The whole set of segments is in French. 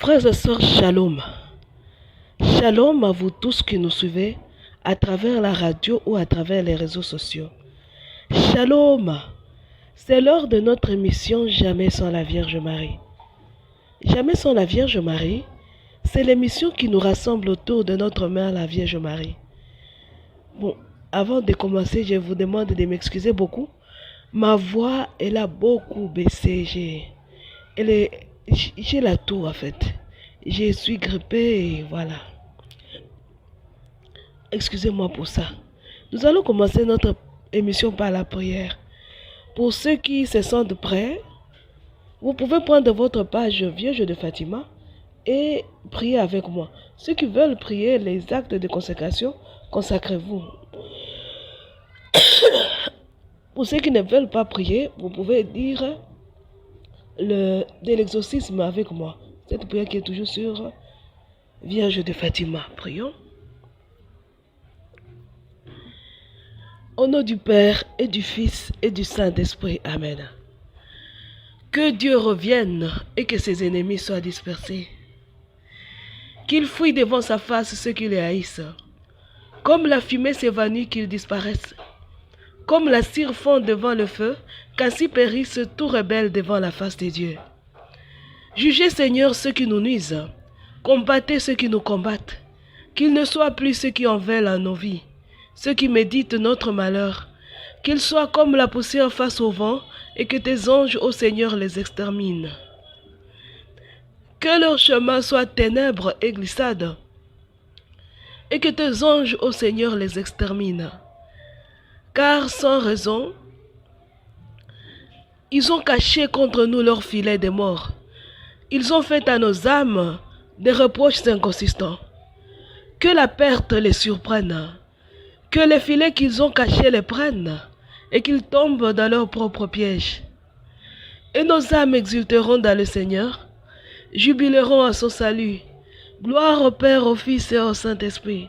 Frères et sœurs, shalom. Shalom à vous tous qui nous suivez à travers la radio ou à travers les réseaux sociaux. Shalom. C'est l'heure de notre émission Jamais sans la Vierge Marie. Jamais sans la Vierge Marie, c'est l'émission qui nous rassemble autour de notre mère, la Vierge Marie. Bon, avant de commencer, je vous demande de m'excuser beaucoup. Ma voix, elle a beaucoup baissé. J'ai la toux en fait. Je suis grippée et voilà. Excusez-moi pour ça. Nous allons commencer notre émission par la prière. Pour ceux qui se sentent prêts, vous pouvez prendre votre page Vierge de Fatima et prier avec moi. Ceux qui veulent prier les actes de consécration, consacrez-vous. Pour ceux qui ne veulent pas prier, vous pouvez dire de l'exorcisme avec moi. Cette prière qui est toujours sur Vierge de Fatima. Prions. Au nom du Père et du Fils et du Saint-Esprit. Amen. Que Dieu revienne et que ses ennemis soient dispersés. Qu'il fuit devant sa face ceux qui le haïssent. Comme la fumée s'évanouit, qu'ils disparaissent. Comme la cire fond devant le feu, qu'ainsi périssent tout rebelles devant la face de Dieu. Jugez, Seigneur, ceux qui nous nuisent. Combattez ceux qui nous combattent. Qu'ils ne soient plus ceux qui en veulent à nos vies, ceux qui méditent notre malheur. Qu'ils soient comme la poussière face au vent, et que tes anges, ô Seigneur, les exterminent. Que leur chemin soit ténèbres et glissades, et que tes anges, ô Seigneur, les exterminent. Car sans raison, ils ont caché contre nous leur filet de mort. Ils ont fait à nos âmes des reproches inconsistants. Que la perte les surprenne, que les filets qu'ils ont cachés les prennent, et qu'ils tombent dans leur propre piège. Et nos âmes exulteront dans le Seigneur, jubileront à son salut. Gloire au Père, au Fils et au Saint-Esprit,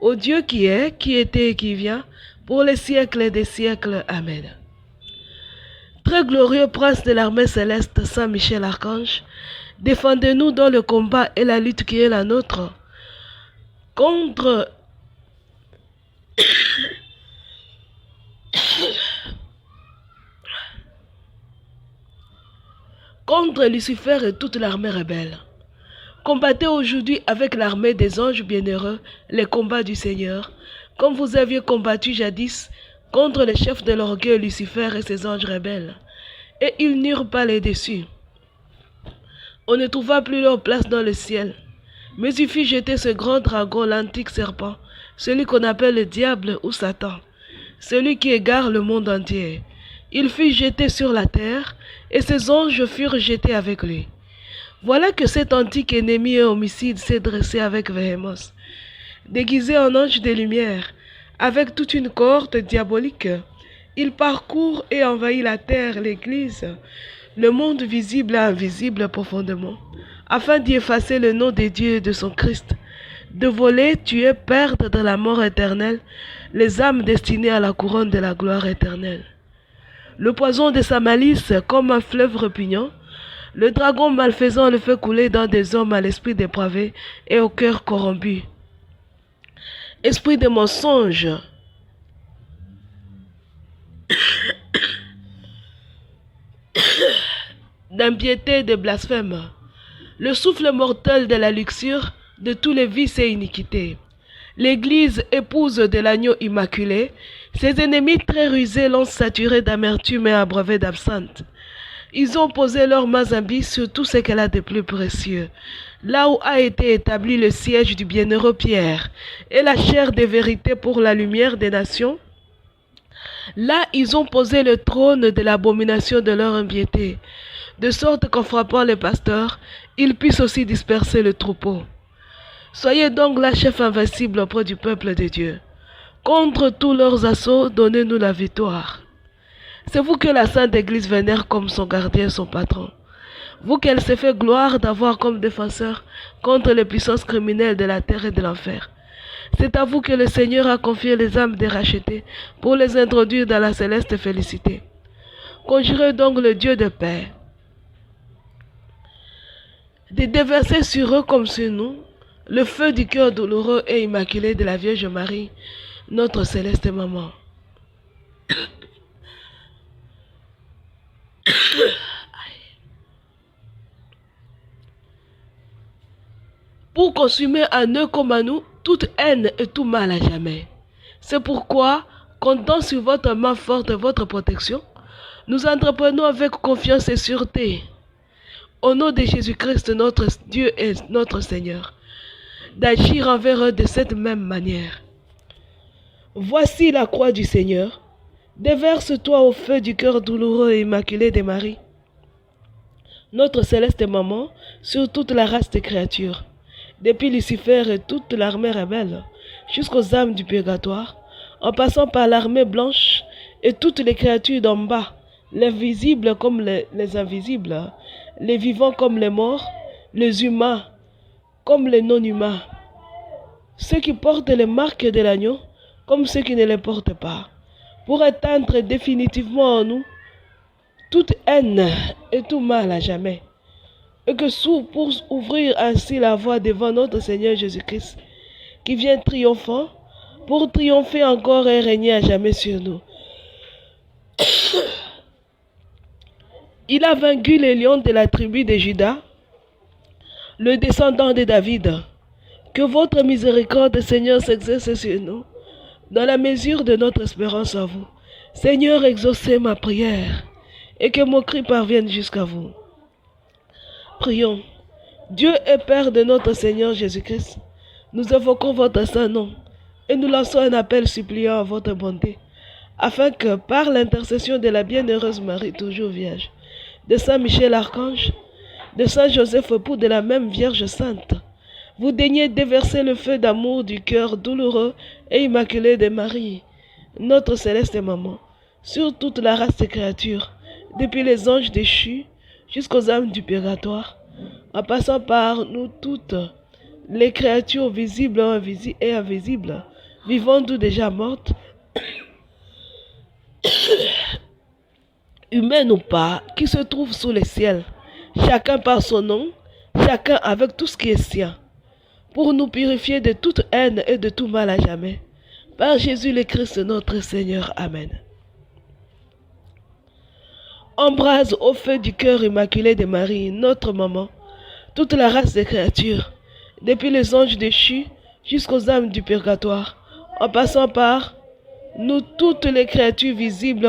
au Dieu qui est, qui était et qui vient, pour les siècles des siècles. Amen. Très glorieux prince de l'armée céleste, Saint Michel Archange, défendez-nous dans le combat et la lutte qui est la nôtre, contre Lucifer et toute l'armée rebelle. Combattez aujourd'hui avec l'armée des anges bienheureux les combats du Seigneur, comme vous aviez combattu jadis contre les chefs de l'orgueil Lucifer et ses anges rebelles. Et ils n'eurent pas les déçus. On ne trouva plus leur place dans le ciel, mais il fit jeter ce grand dragon, l'antique serpent, celui qu'on appelle le diable ou Satan, celui qui égare le monde entier. Il fut jeté sur la terre, et ses anges furent jetés avec lui. Voilà que cet antique ennemi et homicide s'est dressé avec véhémence. Déguisé en ange de lumière, avec toute une cohorte diabolique, il parcourt et envahit la terre, l'Église, le monde visible et invisible profondément, afin d'y effacer le nom de Dieu et de son Christ, de voler, tuer, perdre dans la mort éternelle les âmes destinées à la couronne de la gloire éternelle. Le poison de sa malice, comme un fleuve repugnant, le dragon malfaisant le fait couler dans des hommes à l'esprit dépravé et au cœur corrompu. Esprit de mensonge, d'impiété et de blasphème, le souffle mortel de la luxure, de tous les vices et iniquités. L'Église, épouse de l'agneau immaculé, ses ennemis très rusés l'ont saturée d'amertume et abreuvée d'absinthe. Ils ont posé leurs mains impies sur tout ce qu'elle a de plus précieux, là où a été établi le siège du bienheureux Pierre, et la chair des vérités pour la lumière des nations. Là, ils ont posé le trône de l'abomination de leur impiété, de sorte qu'en frappant les pasteurs, ils puissent aussi disperser le troupeau. Soyez donc la chef invincible auprès du peuple de Dieu. Contre tous leurs assauts, donnez-nous la victoire. C'est vous que la Sainte Église vénère comme son gardien et son patron. Vous qu'elle s'est fait gloire d'avoir comme défenseur contre les puissances criminelles de la terre et de l'enfer. C'est à vous que le Seigneur a confié les âmes des rachetés pour les introduire dans la céleste félicité. Conjurez donc le Dieu de paix, de déverser sur eux comme sur nous le feu du cœur douloureux et immaculé de la Vierge Marie, notre céleste maman. Pour consumer en eux comme à nous toute haine et tout mal à jamais. C'est pourquoi, comptant sur votre main forte et votre protection, nous entreprenons avec confiance et sûreté, au nom de Jésus-Christ, notre Dieu et notre Seigneur, d'agir envers eux de cette même manière. Voici la croix du Seigneur. Déverse-toi au feu du cœur douloureux et immaculé de Marie, notre céleste maman, sur toute la race des créatures, depuis Lucifer et toute l'armée rebelle, jusqu'aux âmes du purgatoire, en passant par l'armée blanche et toutes les créatures d'en bas, les visibles comme les invisibles, les vivants comme les morts, les humains comme les non-humains, ceux qui portent les marques de l'agneau comme ceux qui ne les portent pas, pour éteindre définitivement en nous toute haine et tout mal à jamais, et que pour ouvrir ainsi la voie devant notre Seigneur Jésus-Christ, qui vient triomphant, pour triompher encore et régner à jamais sur nous. Il a vaincu les lions de la tribu de Juda, le descendant de David. Que votre miséricorde, Seigneur, s'exerce sur nous, dans la mesure de notre espérance en vous. Seigneur, exaucez ma prière, et que mon cri parvienne jusqu'à vous. Prions. Dieu et Père de notre Seigneur Jésus-Christ, nous évoquons votre saint nom, et nous lançons un appel suppliant à votre bonté, afin que, par l'intercession de la bienheureuse Marie, toujours Vierge, de Saint Michel Archange, de Saint Joseph, époux de la même Vierge Sainte, vous daignez déverser le feu d'amour du cœur douloureux et immaculé de Marie, notre céleste maman, sur toute la race des créatures, depuis les anges déchus jusqu'aux âmes du purgatoire, en passant par nous toutes, les créatures visibles et invisibles, vivantes ou déjà mortes, humaines ou pas, qui se trouvent sous les ciels, chacun par son nom, chacun avec tout ce qui est sien, pour nous purifier de toute haine et de tout mal à jamais. Par Jésus le Christ notre Seigneur. Amen. Embrase au feu du cœur immaculé de Marie, notre maman, toute la race des créatures, depuis les anges déchus jusqu'aux âmes du purgatoire, en passant par nous toutes les créatures visibles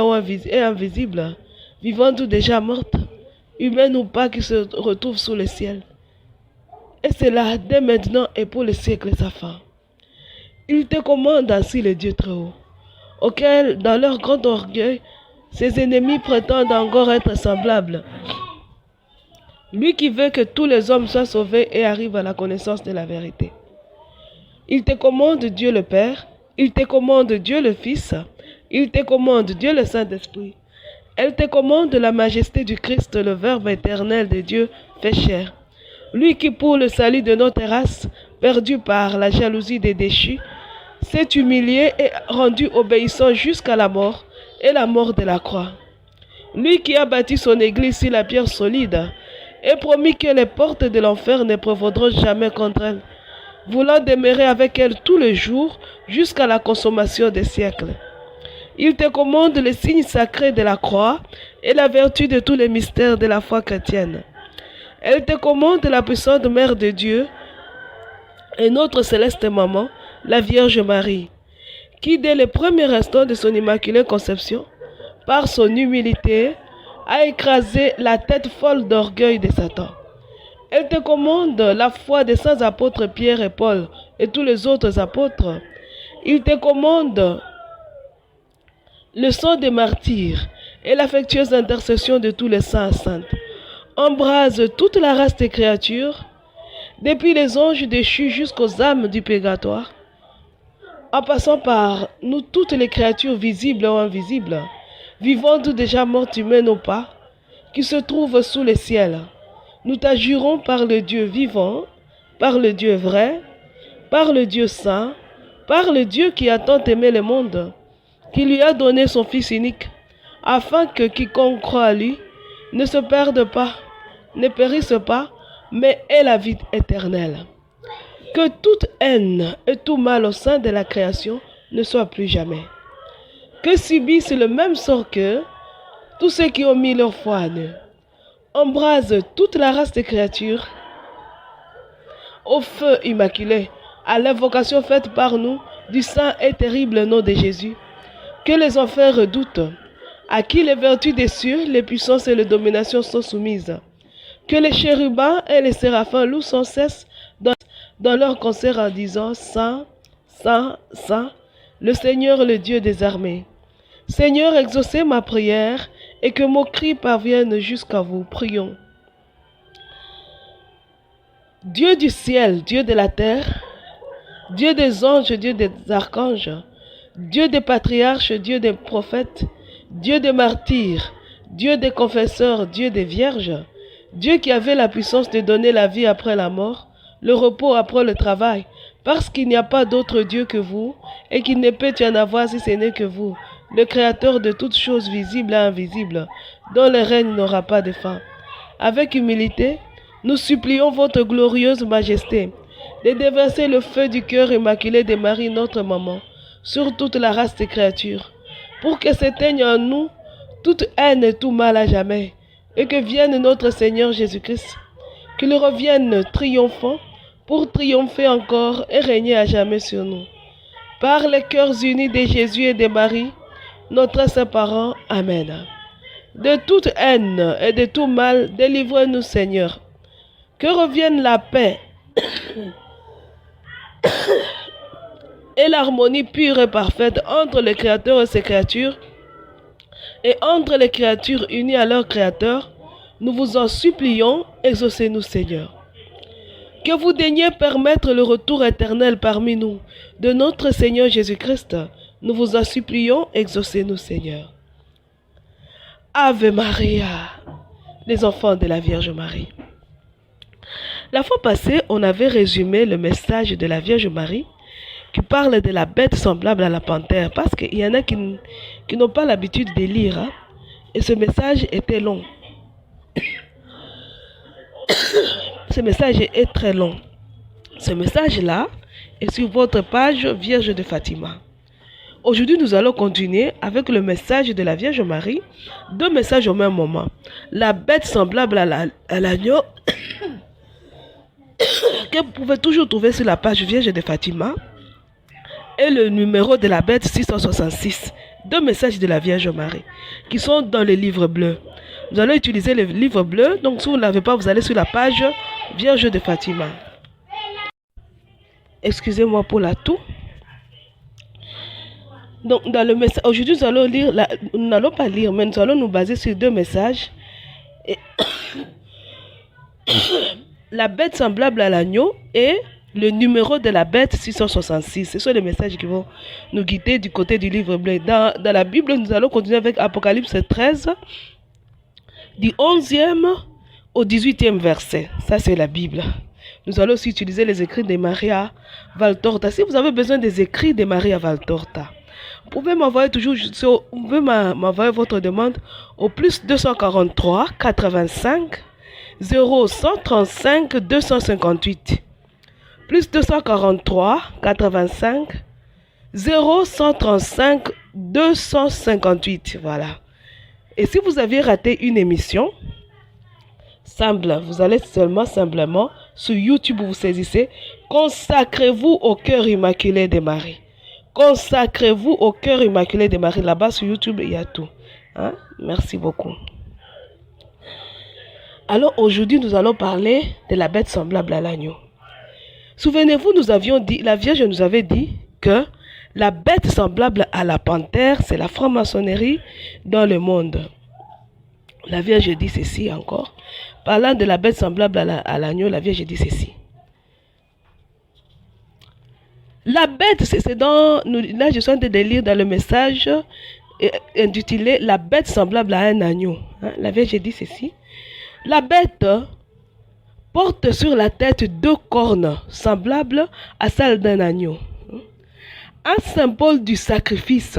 et invisibles, vivantes ou déjà mortes, humaines ou pas, qui se retrouvent sous le ciel. Et c'est là, dès maintenant et pour le siècle sans fin. Il te commande ainsi le Dieu très haut, auquel, dans leur grand orgueil, ses ennemis prétendent encore être semblables. Lui qui veut que tous les hommes soient sauvés et arrivent à la connaissance de la vérité. Il te commande Dieu le Père, il te commande Dieu le Fils, il te commande Dieu le Saint-Esprit. Elle te commande la majesté du Christ, le Verbe éternel de Dieu fait chair. Lui qui, pour le salut de notre race, perdu par la jalousie des déchus, s'est humilié et rendu obéissant jusqu'à la mort et la mort de la croix. Lui qui a bâti son église sur la pierre solide et promis que les portes de l'enfer ne prévaudront jamais contre elle, voulant demeurer avec elle tous les jours jusqu'à la consommation des siècles. Il te commande les signes sacrés de la croix et la vertu de tous les mystères de la foi chrétienne. Elle te commande la puissante Mère de Dieu et notre céleste maman, la Vierge Marie, qui dès le premier instant de son immaculée conception, par son humilité, a écrasé la tête folle d'orgueil de Satan. Elle te commande la foi des saints apôtres Pierre et Paul et tous les autres apôtres. Il te commande le sang des martyrs et l'affectueuse intercession de tous les saints et saintes. Embrase toute la race des créatures, depuis les anges déchus jusqu'aux âmes du purgatoire, en passant par nous toutes les créatures visibles ou invisibles, vivantes ou déjà mortes, humaines ou pas, qui se trouvent sous les ciels. Nous t'adjurons par le Dieu vivant, par le Dieu vrai, par le Dieu saint, par le Dieu qui a tant aimé le monde, qui lui a donné son Fils unique, afin que quiconque croit à lui ne se perde pas, ne périsse pas, mais est la vie éternelle. Que toute haine et tout mal au sein de la création ne soit plus jamais. Que subissent le même sort qu'eux tous ceux qui ont mis leur foi en eux. Embrase toute la race des créatures au feu immaculé, à l'invocation faite par nous du saint et terrible nom de Jésus, que les enfers redoutent, à qui les vertus des cieux, les puissances et les dominations sont soumises, que les chérubins et les séraphins louent sans cesse dans leur concert en disant Saint, Saint, Saint, le Seigneur, le Dieu des armées. Seigneur, exaucez ma prière et que mon cri parvienne jusqu'à vous. Prions. Dieu du ciel, Dieu de la terre, Dieu des anges, Dieu des archanges, Dieu des patriarches, Dieu des prophètes, Dieu des martyrs, Dieu des confesseurs, Dieu des vierges, Dieu qui avait la puissance de donner la vie après la mort, le repos après le travail, parce qu'il n'y a pas d'autre Dieu que vous, et qu'il ne peut y en avoir si ce n'est que vous, le Créateur de toutes choses visibles et invisibles, dont le règne n'aura pas de fin. Avec humilité, nous supplions votre glorieuse majesté de déverser le feu du cœur immaculé de Marie, notre maman, sur toute la race des créatures, pour que s'éteigne en nous toute haine et tout mal à jamais, et que vienne notre Seigneur Jésus-Christ, qu'il revienne triomphant pour triompher encore et régner à jamais sur nous. Par les cœurs unis de Jésus et de Marie, notre saint parent. Amen. De toute haine et de tout mal, délivrez-nous, Seigneur. Que revienne la paix et l'harmonie pure et parfaite entre le Créateur et ses créatures, et entre les créatures unies à leur Créateur. Nous vous en supplions, exaucez-nous, Seigneur. Que vous daigniez permettre le retour éternel parmi nous de notre Seigneur Jésus-Christ. Nous vous en supplions, exaucez-nous, Seigneur. Ave Maria, les enfants de la Vierge Marie. La fois passée, on avait résumé le message de la Vierge Marie qui parle de la bête semblable à la panthère, parce qu'il y en a qui n'ont pas l'habitude de lire, hein? Et ce message était long. Ce message est très long. Ce message-là est sur votre page Vierge de Fatima. Aujourd'hui, nous allons continuer avec le message de la Vierge Marie, deux messages au même moment. La bête semblable à l'agneau, que vous pouvez toujours trouver sur la page Vierge de Fatima, et le numéro de la bête 666, deux messages de la Vierge Marie, qui sont dans le livre bleu. Nous allons utiliser le livre bleu, donc si vous ne l'avez pas, vous allez sur la page Vierge de Fatima. Excusez-moi pour la toux. Donc, dans le message, aujourd'hui, nous allons lire, nous n'allons pas lire, mais nous allons nous baser sur deux messages. Et la bête semblable à l'agneau et le numéro de la bête 666. Ce sont les messages qui vont nous guider du côté du livre bleu. Dans la Bible, nous allons continuer avec Apocalypse 13, du 11e au 18e verset. Ça, c'est la Bible. Nous allons aussi utiliser les écrits de Maria Valtorta. Si vous avez besoin des écrits de Maria Valtorta, vous pouvez m'envoyer m'envoyer votre demande au plus 243 85 0135 258. Plus 243 85 0135 258. Voilà. Et si vous aviez raté une émission, vous allez simplement sur YouTube, vous saisissez, consacrez-vous au cœur immaculé de Marie. Consacrez-vous au cœur immaculé de Marie. Là-bas sur YouTube, il y a tout. Hein? Merci beaucoup. Alors aujourd'hui, nous allons parler de la bête semblable à l'agneau. Souvenez-vous, nous avions dit, la Vierge nous avait dit que la bête semblable à la panthère, c'est la franc-maçonnerie dans le monde. La Vierge dit ceci encore. Parlant de la bête semblable à l'agneau, la Vierge dit ceci. La bête, c'est dans... Là, je suis en train de lire dans le message intitulé « La bête semblable à un agneau ». La Vierge dit ceci. La bête porte sur la tête deux cornes semblables à celles d'un agneau. Un symbole du sacrifice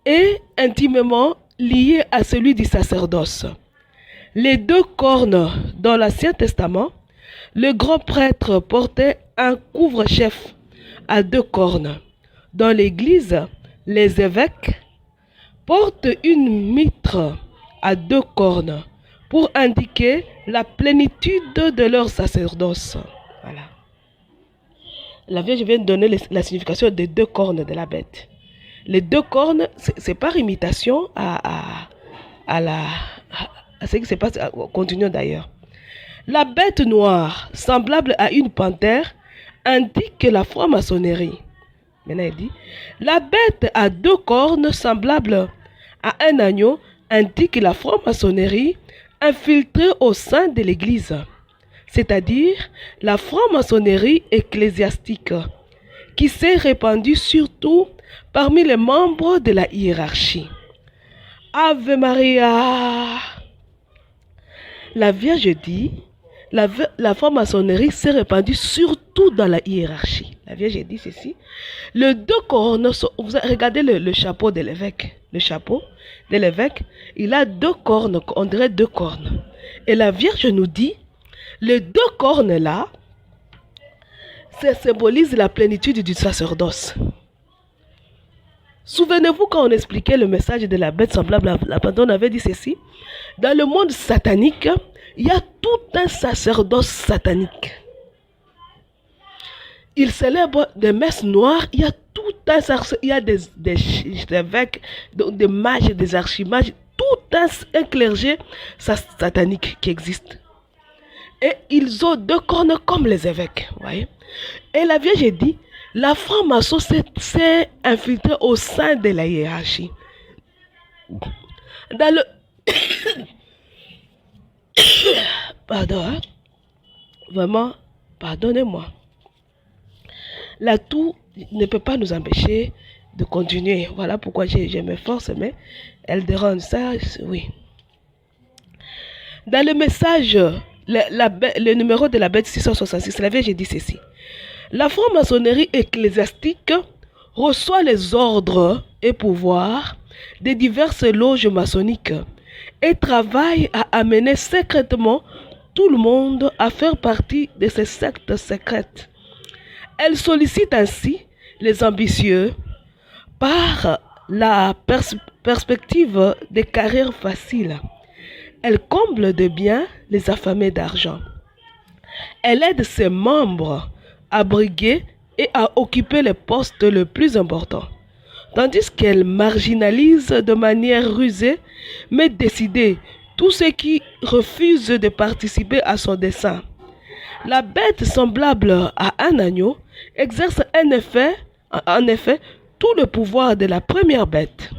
et intimement lié à celui du sacerdoce. Les deux cornes dans l'Ancien Testament, le grand prêtre portait un couvre-chef à deux cornes. Dans l'Église, les évêques portent une mitre à deux cornes pour indiquer la plénitude de leur sacerdoce. Voilà. La Vierge vient de donner la signification des deux cornes de la bête. Les deux cornes, c'est par imitation à ce qui se passe. Continuons d'ailleurs. La bête noire, semblable à une panthère, indique la franc-maçonnerie. Maintenant, il dit, la bête à deux cornes, semblable à un agneau, indique la franc-maçonnerie infiltrée au sein de l'Église, c'est-à-dire la franc-maçonnerie ecclésiastique, qui s'est répandue surtout parmi les membres de la hiérarchie. Ave Maria. La Vierge dit, la franc-maçonnerie s'est répandue surtout dans la hiérarchie. La Vierge dit ceci. Les deux cornes, regardez le chapeau de l'évêque. Le chapeau de l'évêque, il a deux cornes, on dirait deux cornes. Et la Vierge nous dit, les deux cornes là, ça symbolise la plénitude du sacerdoce. Souvenez-vous quand on expliquait le message de la bête semblable à la panthère, on avait dit ceci. Dans le monde satanique, il y a tout un sacerdoce satanique. Il célèbre des messes noires, il y a tout un sacerdoce, il y a des évêques, des mages, des archimages, tout un clergé satanique qui existe. Et ils ont deux cornes comme les évêques, voyez. Et la Vierge dit, la franc-maçon s'est infiltrée au sein de la hiérarchie. Dans le... Pardon, hein? Vraiment, pardonnez-moi. La toux ne peut pas nous empêcher de continuer. Voilà pourquoi je m'efforce, mais elle dérange ça, oui. Dans le message, le numéro de la bête 666, la Vierge dit ceci. La franc-maçonnerie ecclésiastique reçoit les ordres et pouvoirs des diverses loges maçonniques et travaille à amener secrètement tout le monde à faire partie de ces sectes secrètes. Elle sollicite ainsi les ambitieux par la perspective des carrières faciles. Elle comble de biens les affamés d'argent. Elle aide ses membres à briguer et à occuper les postes les plus importants, tandis qu'elle marginalise de manière rusée mais décidée tous ceux qui refusent de participer à son dessein. La bête semblable à un agneau exerce en effet tout le pouvoir de la première bête.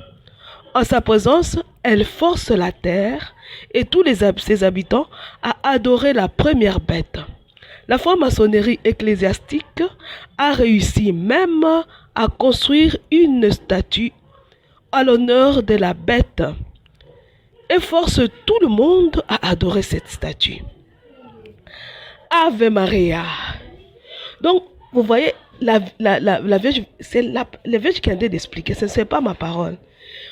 En sa présence, elle force la terre et tous ses habitants à adorer la première bête. La franc-maçonnerie ecclésiastique a réussi même à construire une statue à l'honneur de la bête et force tout le monde à adorer cette statue. Ave Maria. Donc, vous voyez, la Vierge, c'est la Vierge qui a d'expliquer, ce n'est pas ma parole.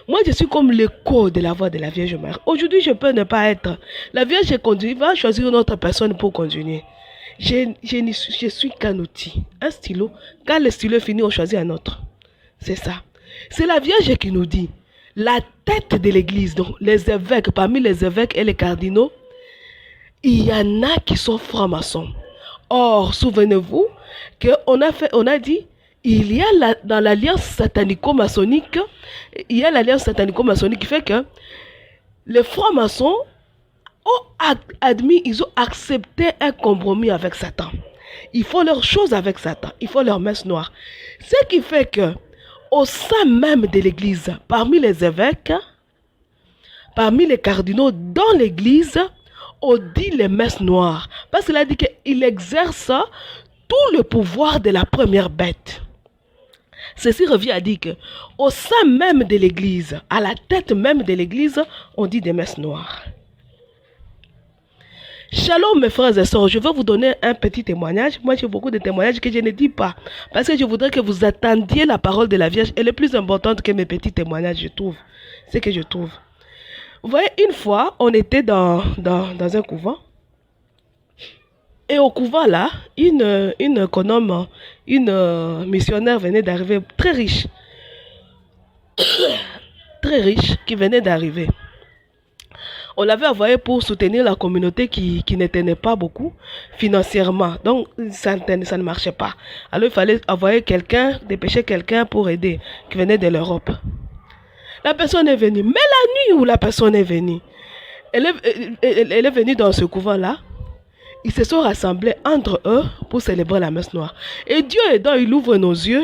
Moi, je suis comme l'écho de la voix de la Vierge Marie. Aujourd'hui, je peux ne pas être. La Vierge va choisir une autre personne pour continuer. Je suis qu'un outil, un stylo. Quand le stylo est fini, on choisit un autre. C'est ça. C'est la Vierge qui nous dit, la tête de l'Église, donc les évêques, parmi les évêques et les cardinaux, il y en a qui sont francs-maçons. Or, souvenez-vous qu'on a dit, il y a dans l'alliance satanico-maçonnique, il y a l'alliance satanico-maçonnique qui fait que les francs-maçons ont admis, ils ont accepté un compromis avec Satan. Ils font leurs choses avec Satan, ils font leur messe noire. Ce qui fait que, au sein même de l'Église, parmi les évêques, parmi les cardinaux dans l'Église, on dit les messes noires. Parce qu'il a dit qu'il exerce tout le pouvoir de la première bête. Ceci revient à dire qu'au sein même de l'Église, à la tête même de l'Église, on dit des messes noires. Shalom mes frères et sœurs, je vais vous donner un petit témoignage. Moi j'ai beaucoup de témoignages que je ne dis pas. Parce que je voudrais que vous attendiez la parole de la Vierge. Elle est plus importante que mes petits témoignages, je trouve. C'est ce que je trouve. Vous voyez, une fois, on était dans un couvent. Et au couvent là, une économe, une missionnaire venait d'arriver, très riche, qui venait d'arriver. On l'avait envoyé pour soutenir la communauté qui ne tenait pas beaucoup financièrement. Donc, ça ne marchait pas. Alors, il fallait envoyer quelqu'un, dépêcher quelqu'un pour aider, qui venait de l'Europe. La personne est venue. Mais la nuit où la personne est venue, elle est venue dans ce couvent-là. Ils se sont rassemblés entre eux pour célébrer la messe noire. Et Dieu aidant, il ouvre nos yeux,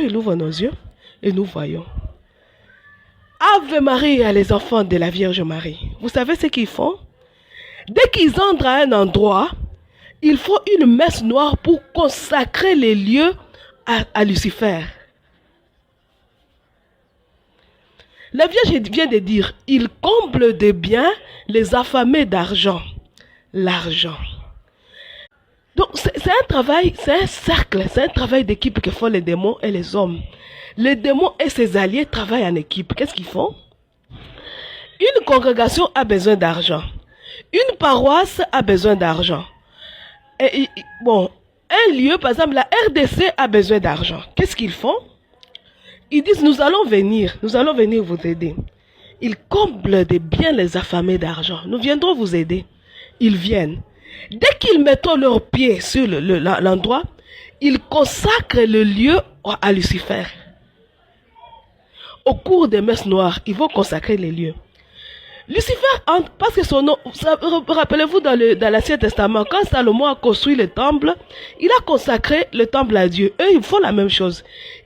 et nous voyons. Ave Maria, les enfants de la Vierge Marie. Vous savez ce qu'ils font? Dès qu'ils entrent à un endroit, ils font une messe noire pour consacrer les lieux à Lucifer. La Vierge vient de dire, il comble de biens les affamés d'argent. L'argent. Donc c'est un travail, c'est un cercle, c'est un travail d'équipe que font les démons et les hommes. Les démons et ses alliés travaillent en équipe. Qu'est-ce qu'ils font? Une congrégation a besoin d'argent. Une paroisse a besoin d'argent. Et bon, un lieu, par exemple, la RDC a besoin d'argent. Qu'est-ce qu'ils font? Ils disent, nous allons venir vous aider. Ils comblent de biens les affamés d'argent. Nous viendrons vous aider. Ils viennent. Dès qu'ils mettent leurs pieds sur l'endroit, ils consacrent le lieu à Lucifer. Au cours des messes noires, ils vont consacrer les lieux. Lucifer entre, parce que son nom, rappelez-vous dans l'Ancien Testament, quand Salomon a construit le temple, il a consacré le temple à Dieu. Eux, ils font la même chose.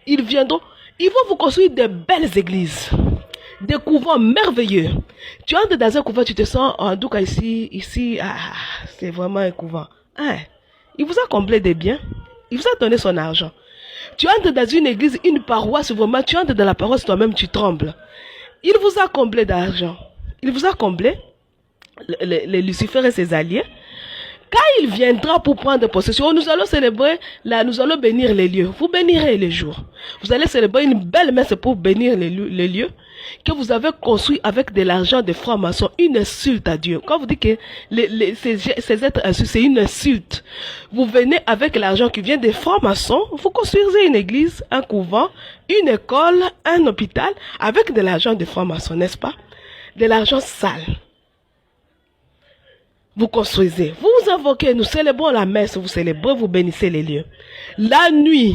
Ils viendront, ils vont vous construire de belles églises, des couvents merveilleux. Tu entres dans un couvent, tu te sens, en tout cas ici, c'est vraiment un couvent. Hein? Il vous a comblé des biens, il vous a donné son argent. Tu entres dans une église, une paroisse, vraiment, tu entres dans la paroisse, toi-même, tu trembles. Il vous a comblé d'argent. Il vous a comblé, les Lucifer et ses alliés. Quand il viendra pour prendre possession, nous allons célébrer, nous allons bénir les lieux. Vous bénirez les jours. Vous allez célébrer une belle messe pour bénir les lieux que vous avez construits avec de l'argent des francs-maçons. Une insulte à Dieu. Quand vous dites que ces êtres insultes, c'est une insulte. Vous venez avec l'argent qui vient des francs-maçons, vous construisez une église, un couvent, une école, un hôpital, avec de l'argent des francs-maçons, n'est-ce pas? De l'argent sale. Vous construisez, vous invoquez, nous célébrons la messe, vous célébrez, vous bénissez les lieux. La nuit,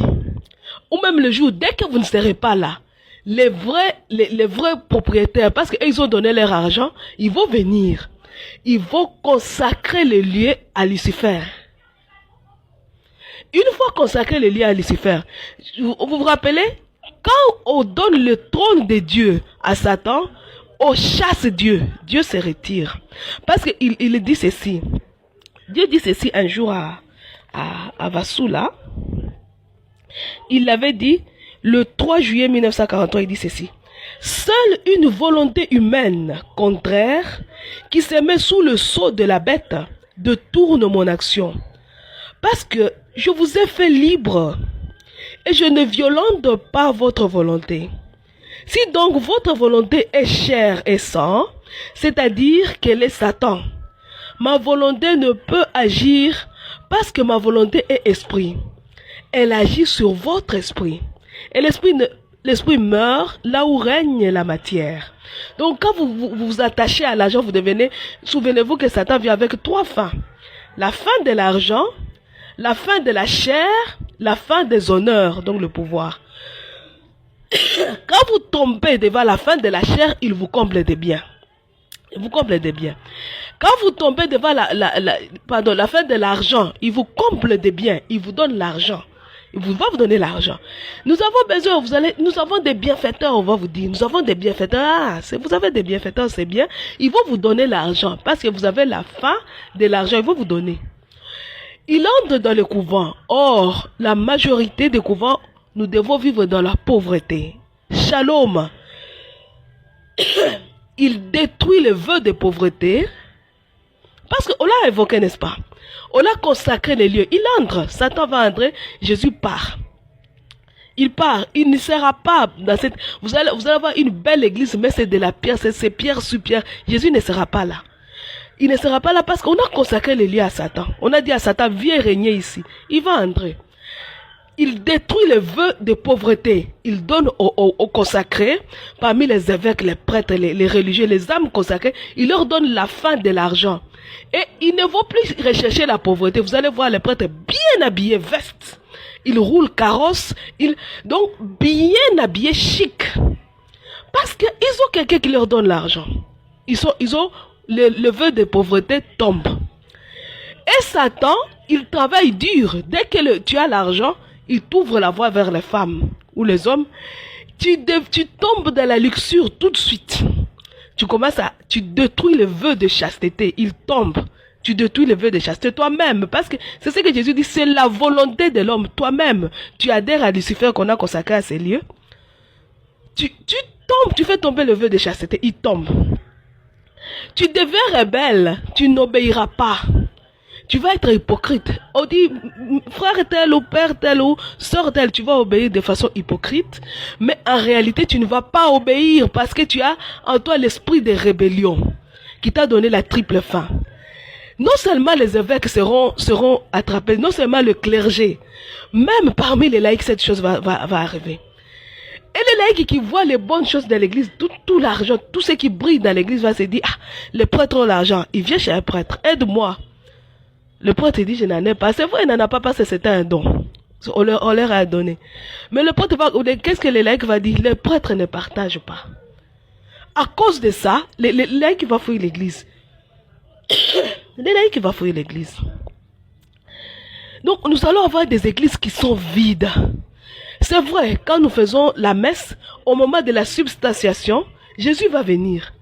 ou même le jour, dès que vous ne serez pas là, les vrais propriétaires, parce qu'ils ont donné leur argent, ils vont venir. Ils vont consacrer les lieux à Lucifer. Une fois consacré les lieux à Lucifer, vous vous rappelez, quand on donne le trône de Dieu à Satan, on chasse Dieu. Dieu se retire. Parce qu'il dit ceci. Dieu dit ceci un jour à Vassoula. Il l'avait dit le 3 juillet 1943. Il dit ceci. Seule une volonté humaine contraire qui se met sous le sceau de la bête détourne mon action. Parce que je vous ai fait libre et je ne violente pas votre volonté. Si donc votre volonté est chair et sang, c'est-à-dire qu'elle est Satan, ma volonté ne peut agir parce que ma volonté est esprit. Elle agit sur votre esprit. Et l'esprit meurt là où règne la matière. Donc quand vous vous attachez à l'argent, vous devenez, souvenez-vous que Satan vient avec trois fins. La fin de l'argent, la fin de la chair, la fin des honneurs, donc le pouvoir. Quand vous tombez devant la fin de la chair, il vous comble des biens. Il vous comble des biens. Quand vous tombez devant la fin de l'argent, il vous comble des biens. Il vous donne l'argent. Il va vous donner l'argent. Nous avons besoin, nous avons des bienfaiteurs, on va vous dire. Nous avvous des bienfaiteurs. Vous avez des bienfaiteurs, c'est bien. Ils vont vous donner l'argent. Parce que vous avez la fin de l'argent, ils vont vous donner. Il entre dans le couvent. Or, la majorité des couvents, nous devons vivre dans la pauvreté. Shalom. Il détruit le vœu de pauvreté. Parce qu'on l'a évoqué, n'est-ce pas? On a consacré les lieux. Il entre. Satan va entrer. Jésus part. Il part, il ne sera pas dans cette... Vous allez avoir une belle église, mais c'est de la pierre, c'est pierre sur pierre. Jésus ne sera pas là. Il ne sera pas là parce qu'on a consacré les lieux à Satan. On a dit à Satan, viens régner ici. Il va entrer. Il détruit les vœux de pauvreté. Il donne aux consacrés, parmi les évêques, les prêtres, les religieux, les âmes consacrées, il leur donne la fin de l'argent. Et ils ne vont plus rechercher la pauvreté. Vous allez voir les prêtres bien habillés, vestes. Ils roulent carrosse, donc bien habillés, chic. Parce qu'ils ont quelqu'un qui leur donne l'argent. Ils ont le vœu de pauvreté tombe. Et Satan, il travaille dur. Dès que tu as l'argent, il t'ouvre la voie vers les femmes ou les hommes. Tu tombes dans la luxure tout de suite. Tu détruis le vœu de chasteté. Il tombe. Tu détruis le vœu de chasteté toi-même. Parce que c'est ce que Jésus dit, c'est la volonté de l'homme. Toi-même, tu adhères à Lucifer qu'on a consacré à ces lieux. Tu tombes, tu fais tomber le vœu de chasteté. Il tombe. Tu deviens rebelle. Tu n'obéiras pas. Tu vas être hypocrite. On dit, frère tel ou père tel ou sœur tel, tu vas obéir de façon hypocrite. Mais en réalité, tu ne vas pas obéir parce que tu as en toi l'esprit de rébellion qui t'a donné la triple faim. Non seulement les évêques seront attrapés, non seulement le clergé, même parmi les laïcs, cette chose va arriver. Et les laïcs qui voient les bonnes choses dans l'église, tout l'argent, tout ce qui brille dans l'église va se dire, ah, les prêtres ont l'argent, il vient chez un prêtre, aide-moi. Le prêtre dit, je n'en ai pas. C'est vrai, il n'en a pas parce que c'était un don. On leur a donné. Mais le prêtre va, qu'est-ce que les laïcs va dire? Les prêtres ne partagent pas. À cause de ça, les laïcs vont fouiller l'église. Les laïcs vont fouiller l'église. Donc, nous allons avoir des églises qui sont vides. C'est vrai, quand nous faisons la messe, au moment de la substantiation, Jésus va venir.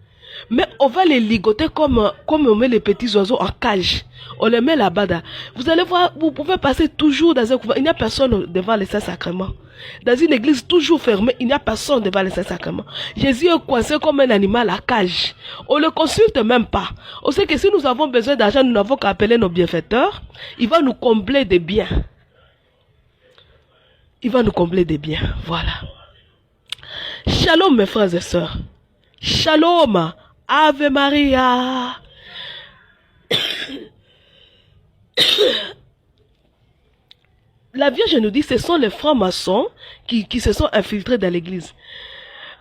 Mais on va les ligoter comme on met les petits oiseaux en cage. On les met là-bas. Vous allez voir, vous pouvez passer toujours dans un couvent. Il n'y a personne devant les Saint-Sacrements. Dans une église toujours fermée, il n'y a personne devant les Saint-Sacrements. Jésus est coincé comme un animal à cage. On ne le consulte même pas. On sait que si nous avons besoin d'argent, nous n'avons qu'à appeler nos bienfaiteurs. Il va nous combler des biens. Il va nous combler des biens. Voilà. Shalom mes frères et sœurs. Shalom. Ave Maria. La Vierge nous dit, ce sont les francs-maçons qui se sont infiltrés dans l'église.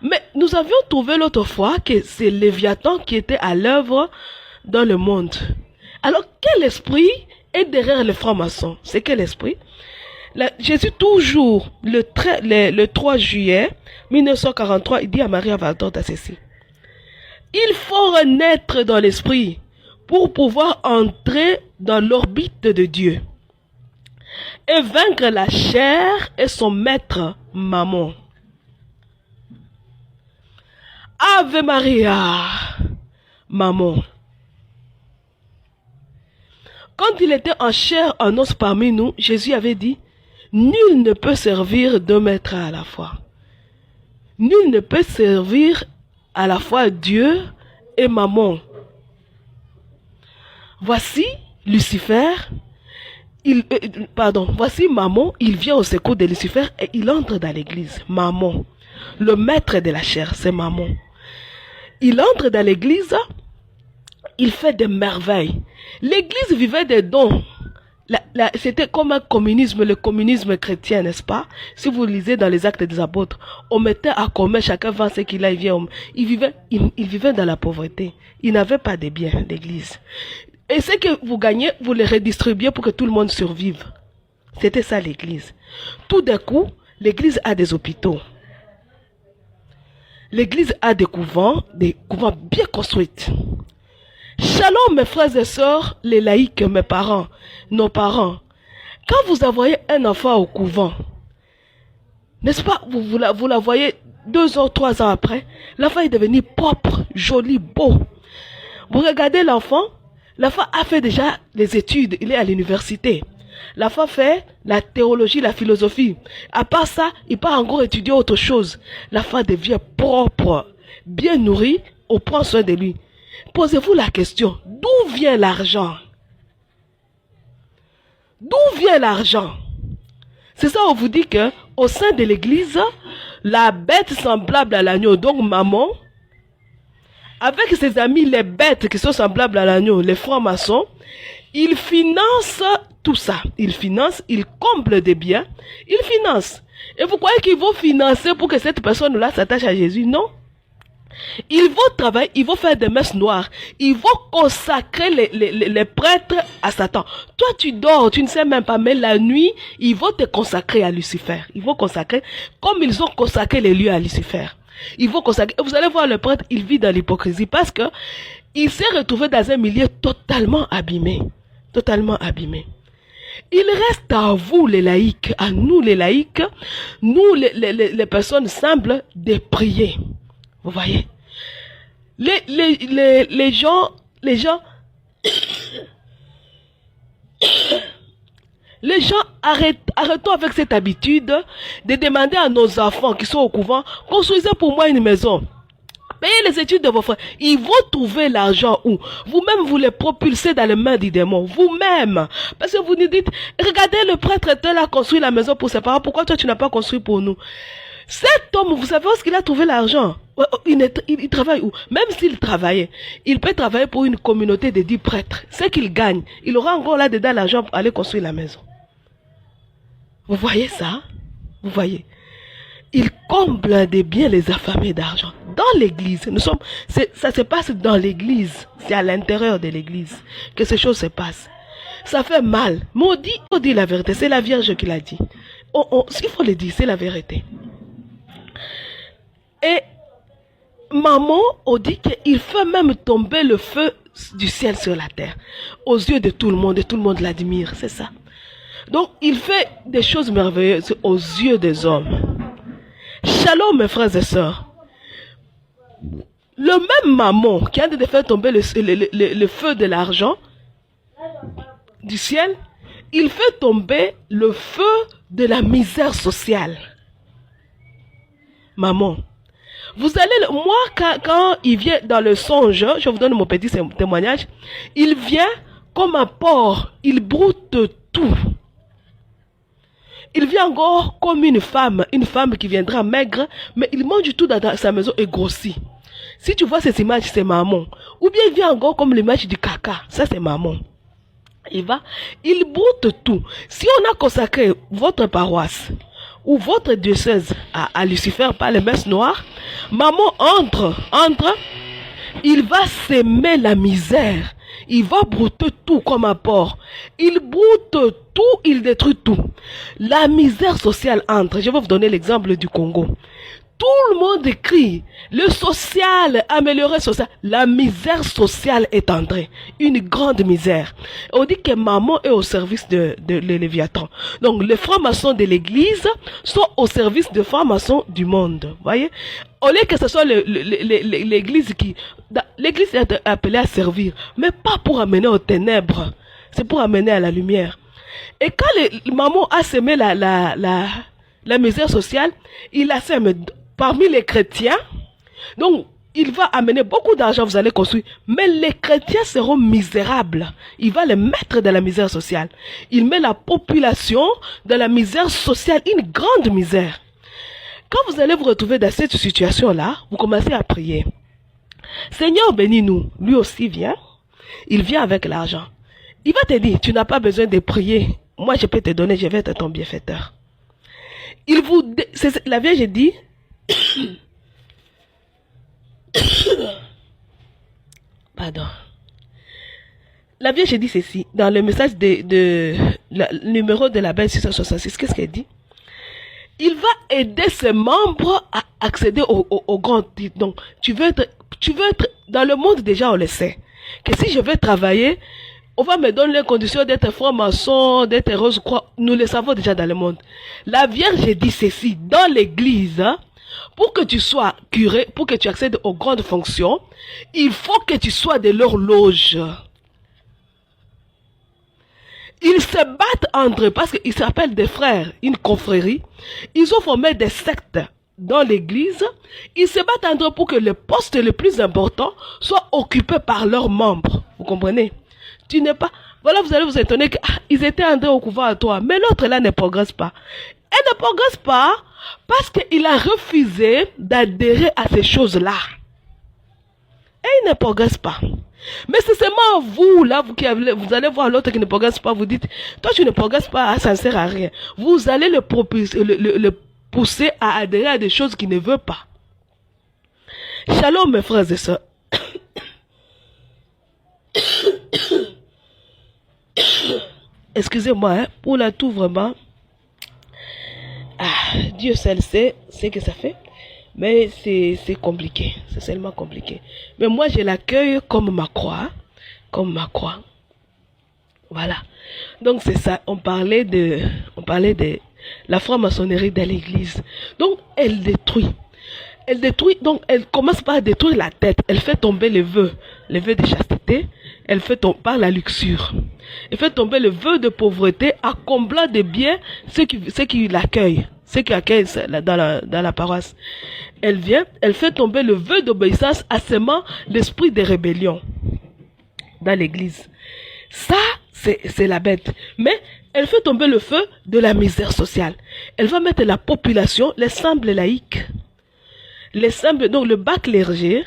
Mais nous avions trouvé l'autre fois que c'est Léviathan qui était à l'œuvre dans le monde. Alors, quel esprit est derrière les francs-maçons? C'est quel esprit? Jésus, toujours, le 3 juillet 1943, il dit à Maria Valtorta ceci. Il faut renaître dans l'esprit pour pouvoir entrer dans l'orbite de Dieu et vaincre la chair et son maître Mammon. Ave Maria, Mammon. Quand il était en chair, en os parmi nous, Jésus avait dit, nul ne peut servir deux maîtres à la fois. Nul ne peut servir à la fois Dieu et Mammon. Voici Lucifer, voici Mammon, il vient au secours de Lucifer et il entre dans l'église. Mammon, le maître de la chair, c'est Mammon. Il entre dans l'église, il fait des merveilles. L'église vivait des dons. C'était comme un communisme, le communisme chrétien, n'est-ce pas? Si vous lisez dans les Actes des Apôtres, on mettait à commun, chacun vend ce qu'il a, il vivait dans la pauvreté. Il n'avait pas de biens d'église. Et ce que vous gagnez, vous le redistribuez pour que tout le monde survive. C'était ça l'église. Tout d'un coup, l'église a des hôpitaux. L'église a des couvents bien construits. Shalom mes frères et sœurs, les laïcs, mes parents, nos parents. Quand vous envoyez un enfant au couvent, n'est-ce pas, vous la voyez 2 ans, 3 ans après, l'enfant est devenu propre, joli, beau. Vous regardez l'enfant a fait déjà les études, il est à l'université. L'enfant fait la théologie, la philosophie. À part ça, il part encore étudier autre chose. L'enfant devient propre, bien nourri, on prend soin de lui. Posez-vous la question, d'où vient l'argent? D'où vient l'argent? C'est ça, on vous dit que au sein de l'église, la bête semblable à l'agneau, donc maman, avec ses amis, les bêtes qui sont semblables à l'agneau, les francs-maçons, ils financent tout ça. Ils financent, ils comblent des biens, ils financent. Et vous croyez qu'ils vont financer pour que cette personne-là s'attache à Jésus? Non. Ils vont travailler, ils vont faire des messes noires. Ils vont consacrer les prêtres à Satan. Toi, tu dors, tu ne sais même pas, mais la nuit, ils vont te consacrer à Lucifer. Ils vont consacrer, comme ils ont consacré les lieux à Lucifer. Ils vont consacrer. Vous allez voir le prêtre, il vit dans l'hypocrisie parce que il s'est retrouvé dans un milieu totalement abîmé. Totalement abîmé. Il reste à vous les laïcs, à nous les laïcs, nous les personnes simples, de prier. Vous voyez? Les gens, arrêtons avec cette habitude de demander à nos enfants qui sont au couvent, construisez pour moi une maison. Payez les études de vos frères. Ils vont trouver l'argent où? Vous-même, vous les propulsez dans les mains du démon. Vous-même. Parce que vous nous dites, regardez, le prêtre tel a construit la maison pour ses parents. Pourquoi toi, tu n'as pas construit pour nous? Cet homme, vous savez où est-ce qu'il a trouvé l'argent? Il travaille où? Même s'il travaillait, il peut travailler pour une communauté de 10 prêtres. C'est qu'il gagne. Il aura encore là-dedans l'argent pour aller construire la maison. Vous voyez ça? Vous voyez? Il comble des biens les affamés d'argent. Dans l'église, ça se passe dans l'église. C'est à l'intérieur de l'église que ces choses se passent. Ça fait mal. Maudit, on dit la vérité. C'est la Vierge qui l'a dit. Ce qu'il faut le dire, c'est la vérité. Et maman, on dit qu'il fait même tomber le feu du ciel sur la terre. Aux yeux de tout le monde, et tout le monde l'admire. C'est ça. Donc, il fait des choses merveilleuses aux yeux des hommes. Shalom, mes frères et sœurs. Le même maman qui a de faire tomber le feu de l'argent du ciel, il fait tomber le feu de la misère sociale. Maman, vous allez, moi, quand il vient dans le songe, je vous donne mon petit témoignage, il vient comme un porc, il broute tout. Il vient encore comme une femme qui viendra maigre, mais il mange tout dans sa maison et grossit. Si tu vois ces images, c'est maman. Ou bien il vient encore comme l'image du caca, ça c'est maman. Il broute tout. Si on a consacré votre paroisse ou votre diocèse à Lucifer par les messes noires, maman entre, il va s'aimer la misère. Il va brouter tout comme un porc. Il broute tout, il détruit tout. La misère sociale entre. Je vais vous donner l'exemple du Congo. Tout le monde crie. Le social, améliorer social. La misère sociale est entrée. Une grande misère. On dit que maman est au service de Léviathan. Donc les francs-maçons de l'église sont au service des francs-maçons du monde. Voyez? Au lieu que ce soit l'église qui... L'église est appelée à servir, mais pas pour amener aux ténèbres. C'est pour amener à la lumière. Et quand maman a semé la misère sociale, il a semé parmi les chrétiens. Donc, il va amener beaucoup d'argent, vous allez construire. Mais les chrétiens seront misérables. Il va les mettre dans la misère sociale. Il met la population dans la misère sociale, une grande misère. Quand vous allez vous retrouver dans cette situation-là, vous commencez à prier. Seigneur, bénis-nous. Lui aussi vient. Il vient avec l'argent. Il va te dire, tu n'as pas besoin de prier. Moi, je peux te donner, je vais être ton bienfaiteur. La Vierge dit, pardon. La Vierge dit ceci, dans le message le numéro de la belle 666, qu'est-ce qu'elle dit? Il va aider ses membres à accéder au grand titre. Donc, tu veux être dans le monde déjà, on le sait. Que si je veux travailler, on va me donner les conditions d'être franc-maçon, d'être rose croix. Nous le savons déjà dans le monde. La Vierge dit ceci, dans l'église, hein, pour que tu sois curé, pour que tu accèdes aux grandes fonctions, il faut que tu sois de leur loge. Ils se battent entre eux parce qu'ils s'appellent des frères, une confrérie. Ils ont formé des sectes dans l'église. Ils se battent entre eux pour que le poste le plus important soit occupé par leurs membres. Vous comprenez? Tu n'es pas... Voilà, vous allez vous étonner qu'ils étaient en train au couvent à toi. Mais l'autre là ne progresse pas. Elle ne progresse pas parce qu'il a refusé d'adhérer à ces choses-là. Et il ne progresse pas. Mais c'est seulement vous, là, vous allez voir l'autre qui ne progresse pas, vous dites, toi tu ne progresses pas, ça ne sert à rien. Vous allez le pousser à adhérer à des choses qu'il ne veut pas. Shalom mes frères et sœurs. Excusez-moi, hein, pour la tout vraiment. Dieu seul sait ce que ça fait. Mais c'est compliqué. C'est seulement compliqué. Mais moi, je l'accueille comme ma croix. Comme ma croix. Voilà. Donc, c'est ça. On parlait de la franc-maçonnerie dans l'église. Donc, elle détruit. Elle détruit. Donc, elle commence par détruire la tête. Elle fait tomber les vœux de chasteté. Elle fait tomber par la luxure. Elle fait tomber le vœu de pauvreté, accomblant de biens ceux qui l'accueillent. Ceux qui accueillent dans la paroisse. Elle fait tomber le vœu d'obéissance à seulement l'esprit de rébellion dans l'église. Ça, c'est la bête. Mais elle fait tomber le feu de la misère sociale. Elle va mettre la population, les simples laïcs, donc le bas clergé,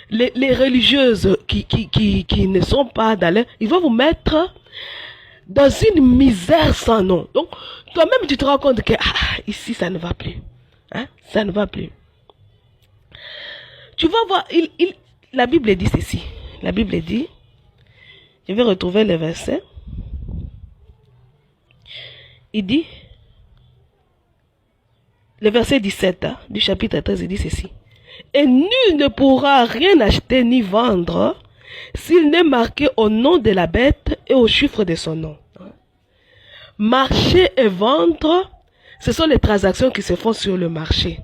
les religieuses qui ne sont pas dans l'air, ils vont vous mettre dans une misère sans nom. Donc, toi-même, tu te rends compte que ici, ça ne va plus. Hein? Ça ne va plus. Tu vas voir, la Bible dit ceci. La Bible dit, je vais retrouver le verset. Il dit, le verset 17 du chapitre 13, il dit ceci. Et nul ne pourra rien acheter ni vendre s'il n'est marqué au nom de la bête et au chiffre de son nom. Marcher et vendre, ce sont les transactions qui se font sur le marché.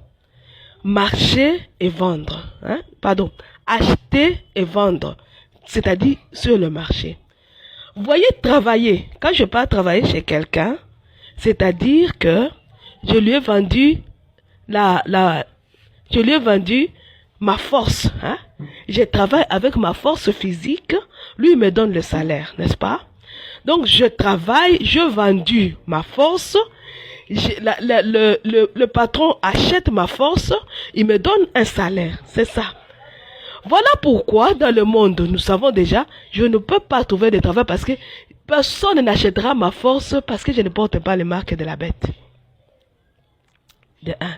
Marcher et vendre. Pardon. Acheter et vendre. C'est-à-dire sur le marché. Vous voyez, travailler. Quand je pars travailler chez quelqu'un, c'est-à-dire que je lui ai vendu je lui ai vendu ma force. Je travaille avec ma force physique. Lui, il me donne le salaire, n'est-ce pas? Donc, je travaille, je vendu ma force. Le patron achète ma force. Il me donne un salaire. C'est ça. Voilà pourquoi, dans le monde, nous savons déjà, je ne peux pas trouver de travail parce que personne n'achètera ma force parce que je ne porte pas les marques de la bête. De un.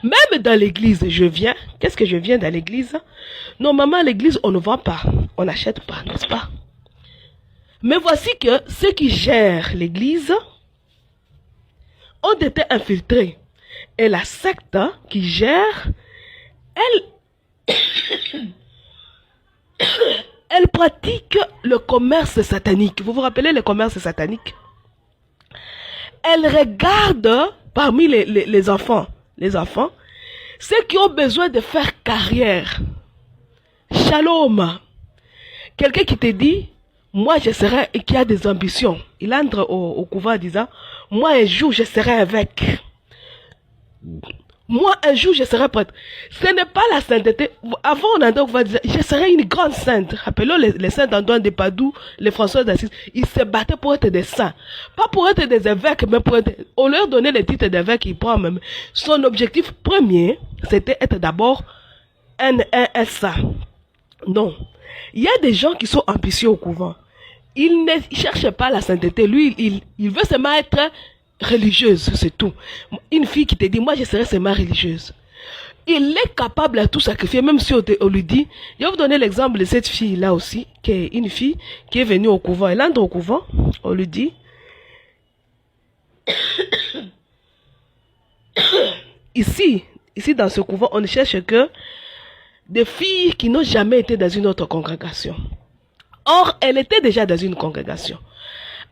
Même dans l'église, je viens. Qu'est-ce que je viens dans l'église? Normalement, à l'église, on ne vend pas. On n'achète pas, n'est-ce pas? Mais voici que ceux qui gèrent l'église ont été infiltrés. Et la secte qui gère, elle pratique le commerce satanique. Vous vous rappelez le commerce satanique? Elle regarde parmi les enfants, ceux qui ont besoin de faire carrière. Shalom. Quelqu'un qui te dit, moi je serai, et qui a des ambitions. Il entre au couvent en disant, moi un jour je serai évêque. Moi un jour je serai prêtre. Ce n'est pas la sainteté. Avant on entend qu'on dire, je serai une grande sainte. Rappelons les saints d'Antoine de Padoue, les François d'Assise. Ils se battaient pour être des saints. Pas pour être des évêques, mais pour être... On leur donnait le titre d'évêque, ils prennent même. Son objectif premier, c'était être d'abord un saint. Non. Il y a des gens qui sont ambitieux au couvent. Ils ne cherchent pas la sainteté. Lui, il veut seulement être religieuse, c'est tout. Une fille qui te dit, moi je serai seulement religieuse. Il est capable à tout sacrifier, même si on lui dit, je vais vous donner l'exemple de cette fille-là aussi, qui est une fille qui est venue au couvent. Elle entre au couvent, on lui dit, ici dans ce couvent, on ne cherche que des filles qui n'ont jamais été dans une autre congrégation. Or, elle était déjà dans une congrégation.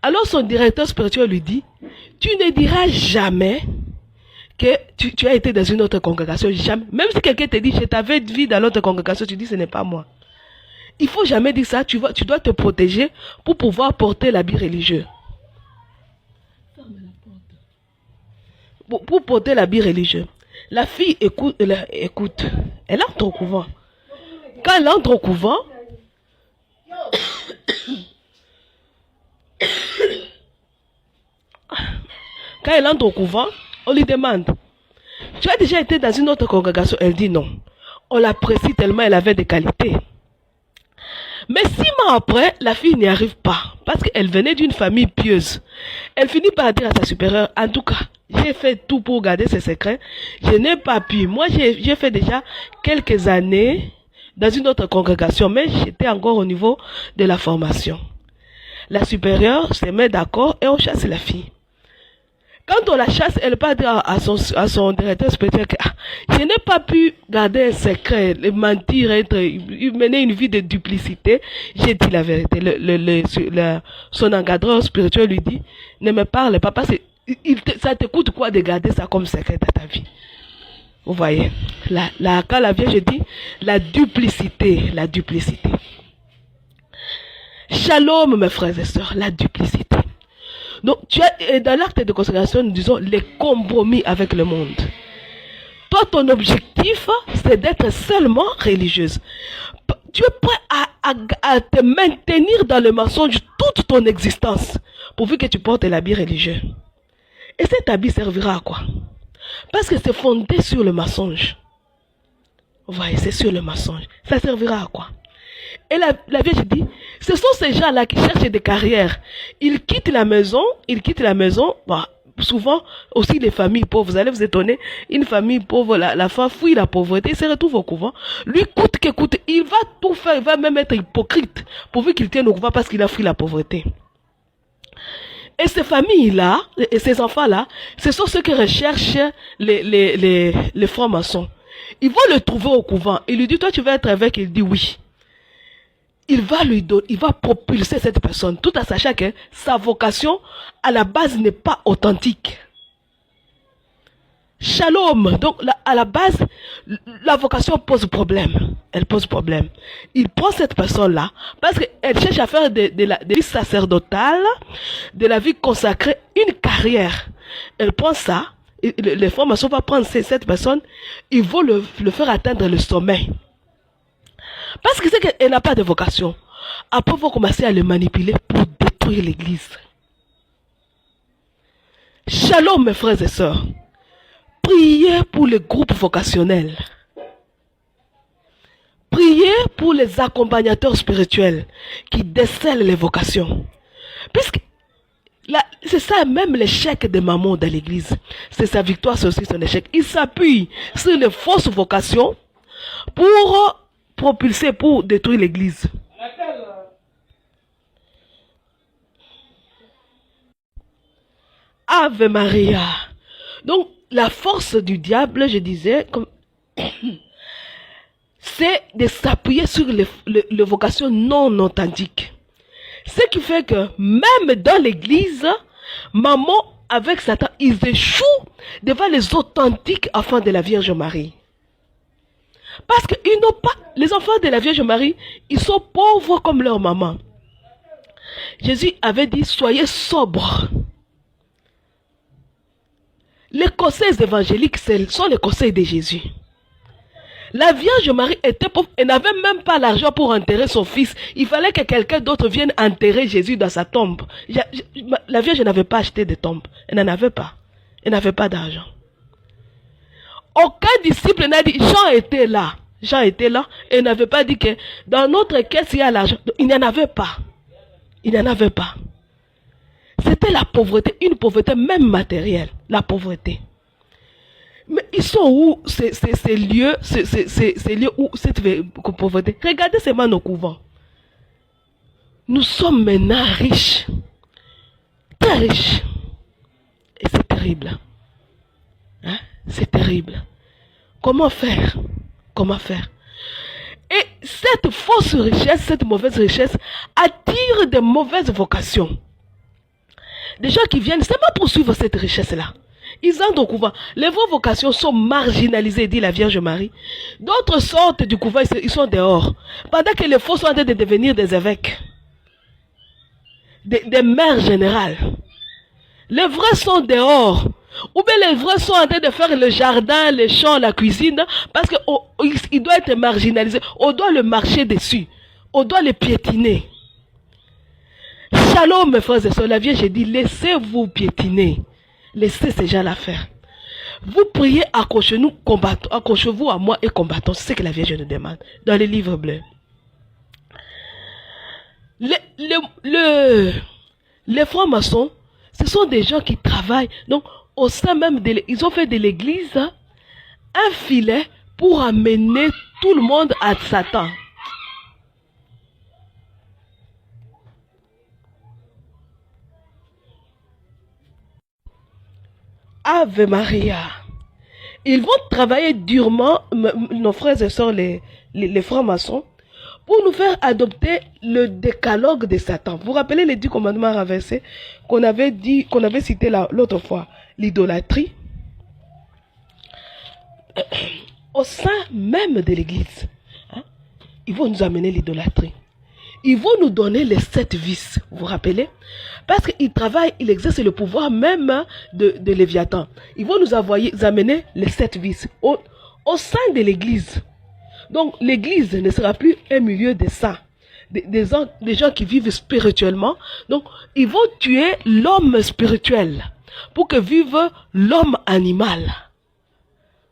Alors son directeur spirituel lui dit, tu ne diras jamais que tu as été dans une autre congrégation. Jamais. Même si quelqu'un te dit, je t'avais vu dans l'autre congrégation, tu dis, ce n'est pas moi. Il ne faut jamais dire ça. Tu dois te protéger pour pouvoir porter l'habit religieux. Pour porter l'habit religieux. La fille écoute. Elle entre au couvent. Quand elle entre au couvent, Quand elle entre au couvent, on lui demande, tu as déjà été dans une autre congrégation? Elle dit non. On l'apprécie tellement, elle avait des qualités. Mais 6 mois après, la fille n'y arrive pas. Parce qu'elle venait d'une famille pieuse. Elle finit par dire à sa supérieure, en tout cas, j'ai fait tout pour garder ses secrets. Je n'ai pas pu. Moi, j'ai fait déjà quelques années dans une autre congrégation, mais j'étais encore au niveau de la formation. La supérieure se met d'accord et on chasse la fille. Quand on la chasse, elle part dire à son directeur spirituel que je n'ai pas pu garder un secret, mentir, mener une vie de duplicité. J'ai dit la vérité. Son encadreur spirituel lui dit, ne me parle pas parce que ça te coûte quoi de garder ça comme secret dans ta vie? Vous voyez, quand la Vierge dit la duplicité. Shalom mes frères et sœurs, la duplicité. Donc, dans l'acte de consécration, nous disons les compromis avec le monde. Toi, ton objectif, c'est d'être seulement religieuse. Tu es prêt à te maintenir dans le mensonge toute ton existence, pourvu que tu portes l'habit religieux. Et cet habit servira à quoi? Parce que c'est fondé sur le mensonge. Vous voyez, c'est sur le mensonge. Ça servira à quoi? Et la Vierge dit, ce sont ces gens-là qui cherchent des carrières. Ils quittent la maison. Bah, souvent, aussi les familles pauvres. Vous allez vous étonner, une famille pauvre, la femme fuit la pauvreté, il se retrouve au couvent. Lui, coûte que coûte, il va tout faire, il va même être hypocrite, pourvu qu'il tienne au couvent parce qu'il a fui la pauvreté. Et ces familles-là, et ces enfants-là, ce sont ceux qui recherchent les francs-maçons. Ils vont le trouver au couvent. Il lui dit, toi tu veux être évêque? Il dit oui. Il va lui donner, il va propulser cette personne, tout en sachant que sa vocation, à la base, n'est pas authentique. Shalom. Donc, à la base, la vocation pose problème. Elle pose problème. Il prend cette personne-là, parce qu'elle cherche à faire de la vie sacerdotale, de la vie consacrée, une carrière. Elle prend ça, les formations vont prendre cette personne, ils vont le faire atteindre le sommet. Parce que c'est qu'elle n'a pas de vocation. Après, il faut commencer à le manipuler pour détruire l'église. Shalom, mes frères et sœurs. Priez pour les groupes vocationnels. Priez pour les accompagnateurs spirituels qui décèlent les vocations. Puisque c'est ça même l'échec de Maman dans l'église. C'est sa victoire, c'est aussi son échec. Il s'appuie sur les fausses vocations pour propulser, pour détruire l'église. Ave Maria. Donc, la force du diable, je disais, c'est de s'appuyer sur les vocations non authentiques. Ce qui fait que même dans l'église, Maman avec Satan, ils échouent devant les authentiques enfants de la Vierge Marie. Parce que ils n'ont pas, les enfants de la Vierge Marie, ils sont pauvres comme leur maman. Jésus avait dit, soyez sobres. Les conseils évangéliques, ce sont les conseils de Jésus. La Vierge Marie était pauvre, elle n'avait même pas l'argent pour enterrer son fils. Il fallait que quelqu'un d'autre vienne enterrer Jésus dans sa tombe. La Vierge n'avait pas acheté de tombe. Elle n'en avait pas. Elle n'avait pas d'argent. Aucun disciple n'a dit, Jean était là. Jean était là et n'avait pas dit que dans notre caisse il y a l'argent. Il n'y en avait pas. Il n'y en avait pas. C'était la pauvreté, une pauvreté même matérielle. La pauvreté. Mais ils sont où ces lieux, ces lieux où cette pauvreté? Regardez seulement nos couvents. Nous sommes maintenant riches. Très riches. Et c'est terrible. Hein? C'est terrible. Comment faire? Comment faire? Et cette fausse richesse, cette mauvaise richesse attire de mauvaises vocations. Des gens qui viennent seulement poursuivre cette richesse-là. Ils entrent au couvent. Les vraies vocations sont marginalisées, dit la Vierge Marie. D'autres sortent du couvent, ils sont dehors. Pendant que les faux sont en train de devenir des évêques. Des mères générales. Les vrais sont dehors. Ou bien les vrais sont en train de faire le jardin, les champs, la cuisine. Parce qu'il doit être marginalisé. On doit le marcher dessus. On doit le piétiner. Shalom mes frères et sœurs, la Vierge dit, laissez-vous piétiner. laissez ces gens-là faire. Vous priez, accrochez-vous à moi et combattons. C'est ce que la Vierge nous demande dans les livres bleus. Les francs-maçons, ce sont des gens qui travaillent. Donc, au sein même ils ont fait de l'église un filet pour amener tout le monde à Satan. Ave Maria. Ils vont travailler durement, nos frères et sœurs, les francs-maçons, pour nous faire adopter le décalogue de Satan. Vous vous rappelez les 10 commandements renversés qu'on avait cité l'autre fois? L'idolâtrie. Au sein même de l'église, hein, ils vont nous amener l'idolâtrie. Ils vont nous donner les 7 vices, vous vous rappelez? Parce qu'ils travaillent, ils exercent le pouvoir même de Léviathan. Ils vont nous amener les 7 vices au sein de l'église. Donc l'église ne sera plus un milieu de saints, des gens qui vivent spirituellement. Donc ils vont tuer l'homme spirituel pour que vive l'homme animal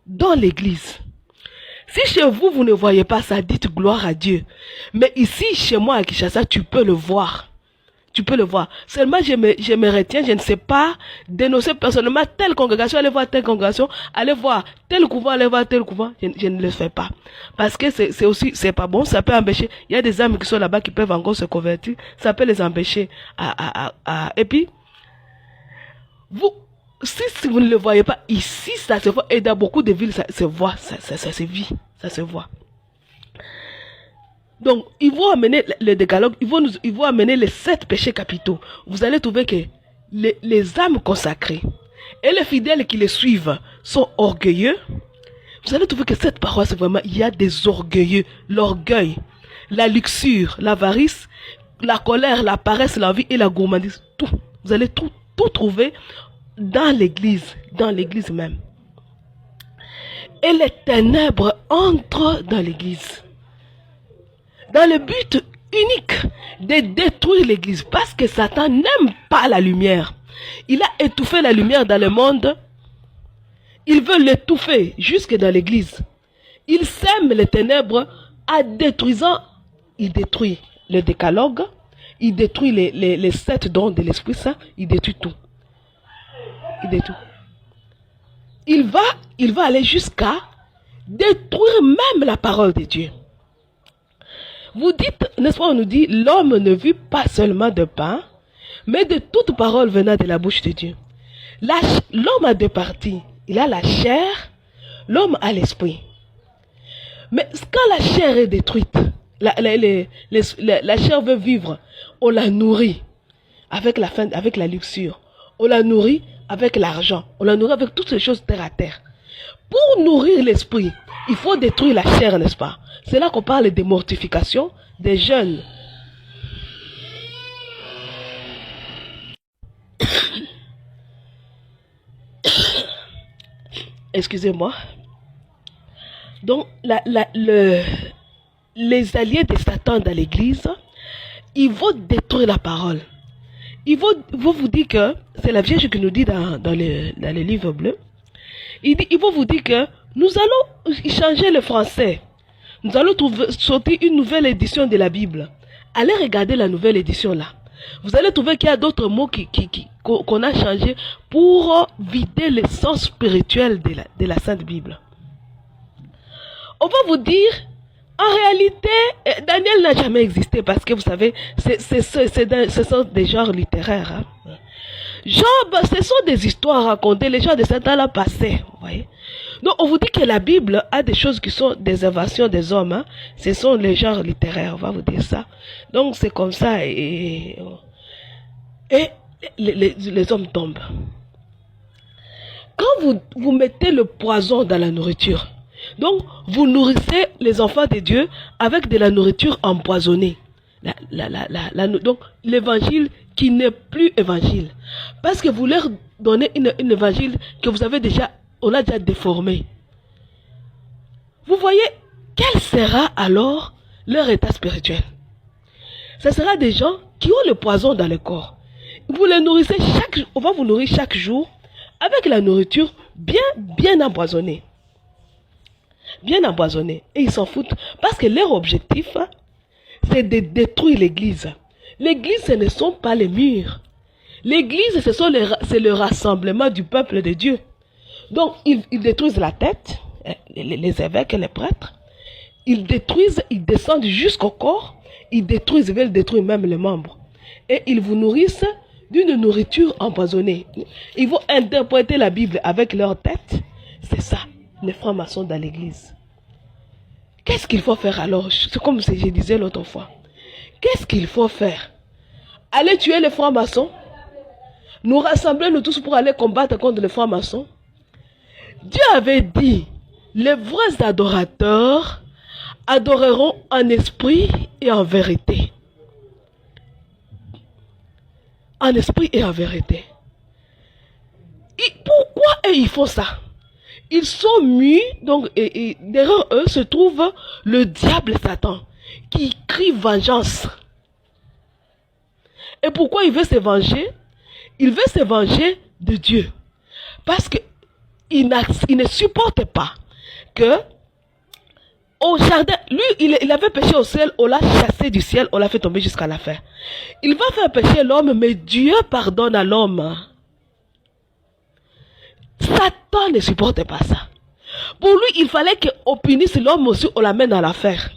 dans l'église. Si chez vous, vous ne voyez pas ça, dites gloire à Dieu. Mais ici, chez moi à Kinshasa, tu peux le voir. Tu peux le voir. Seulement, je me retiens, je ne sais pas dénoncer personnellement telle congrégation, aller voir telle congrégation, aller voir tel couvent, aller voir tel couvent. Je ne le fais pas. Parce que c'est pas bon, ça peut empêcher. Il y a des âmes qui sont là-bas qui peuvent encore se convertir. Ça peut les empêcher et puis, si vous ne le voyez pas, ici, ça se voit. Et dans beaucoup de villes, ça se voit, ça se vit, ça se voit. Donc, ils vont amener le décalogue, ils vont amener les 7 péchés capitaux. Vous allez trouver que les âmes consacrées et les fidèles qui les suivent sont orgueilleux. Vous allez trouver que cette paroisse, vraiment, il y a des orgueilleux. L'orgueil, la luxure, l'avarice, la colère, la paresse, l'envie et la gourmandise. Tout. Vous allez tout trouver dans l'église même. Et les ténèbres entrent dans l'église. Dans le but unique de détruire l'église. Parce que Satan n'aime pas la lumière. Il a étouffé la lumière dans le monde. Il veut l'étouffer jusque dans l'église. Il sème les ténèbres en détruisant. Il détruit le décalogue. Il détruit les 7 dons de l'Esprit Saint. Il détruit tout. Il détruit. Il va aller jusqu'à détruire même la parole de Dieu. Vous dites, n'est-ce pas, on nous dit, l'homme ne vit pas seulement de pain, mais de toute parole venant de la bouche de Dieu. L'homme a 2 parties. Il a la chair, l'homme a l'esprit. Mais quand la chair est détruite, la chair veut vivre, on la nourrit avec la luxure. On la nourrit avec l'argent. On la nourrit avec toutes ces choses terre à terre. Pour nourrir l'esprit, il faut détruire la chair, n'est-ce pas? C'est là qu'on parle de mortification des jeunes. Excusez-moi. Donc, les alliés de Satan dans l'église, ils vont détruire la parole. Ils vont vous dire que, c'est la Vierge qui nous dit dans le livre bleu, ils vont vous dire que nous allons changer le français. Nous allons sortir une nouvelle édition de la Bible. Allez regarder la nouvelle édition là. Vous allez trouver qu'il y a d'autres mots qu'on a changés pour vider le sens spirituel de la Sainte Bible. On va vous dire, en réalité, Daniel n'a jamais existé parce que vous savez, ce sont des genres littéraires. Hein. Job, ce sont des histoires racontées, les gens de ce temps-là passaient. Vous voyez? Donc, on vous dit que la Bible a des choses qui sont des inventions des hommes. Hein. Ce sont les genres littéraires, on va vous dire ça. Donc, c'est comme ça et les hommes tombent. Quand vous mettez le poison dans la nourriture, donc vous nourrissez les enfants de Dieu avec de la nourriture empoisonnée. Donc, l'évangile qui n'est plus évangile. Parce que vous leur donnez une évangile que on a déjà déformé. Vous voyez, quel sera alors leur état spirituel? Ce sera des gens qui ont le poison dans le corps. Vous les nourrissez on va vous nourrir chaque jour avec la nourriture bien empoisonnée. Bien empoisonnée. Et ils s'en foutent parce que leur objectif, c'est de détruire l'église. L'église, ce ne sont pas les murs. L'église, c'est le rassemblement du peuple de Dieu. Donc, ils détruisent la tête, les évêques et les prêtres. Ils détruisent, ils descendent jusqu'au corps. Ils détruisent, ils veulent détruire même les membres. Et ils vous nourrissent d'une nourriture empoisonnée. Ils vont interpréter la Bible avec leur tête. C'est ça, les francs-maçons dans l'église. Qu'est-ce qu'il faut faire alors? C'est comme je disais l'autre fois. Qu'est-ce qu'il faut faire? Aller tuer les francs-maçons? Nous rassembler nous tous pour aller combattre contre les francs-maçons? Dieu avait dit, les vrais adorateurs adoreront en esprit et en vérité. En esprit et en vérité. Et pourquoi ils font ça? Ils sont mus, donc et derrière eux se trouve le diable Satan qui crie vengeance. Et pourquoi il veut se venger? Il veut se venger de Dieu. Parce qu'il ne supporte pas que au jardin, lui, il avait péché au ciel, on l'a chassé du ciel, on l'a fait tomber jusqu'à la fin. Il va faire pécher l'homme, mais Dieu pardonne à l'homme. Satan ne supporte pas ça. Pour lui, il fallait qu'on punisse l'homme aussi, on l'amène à l'enfer.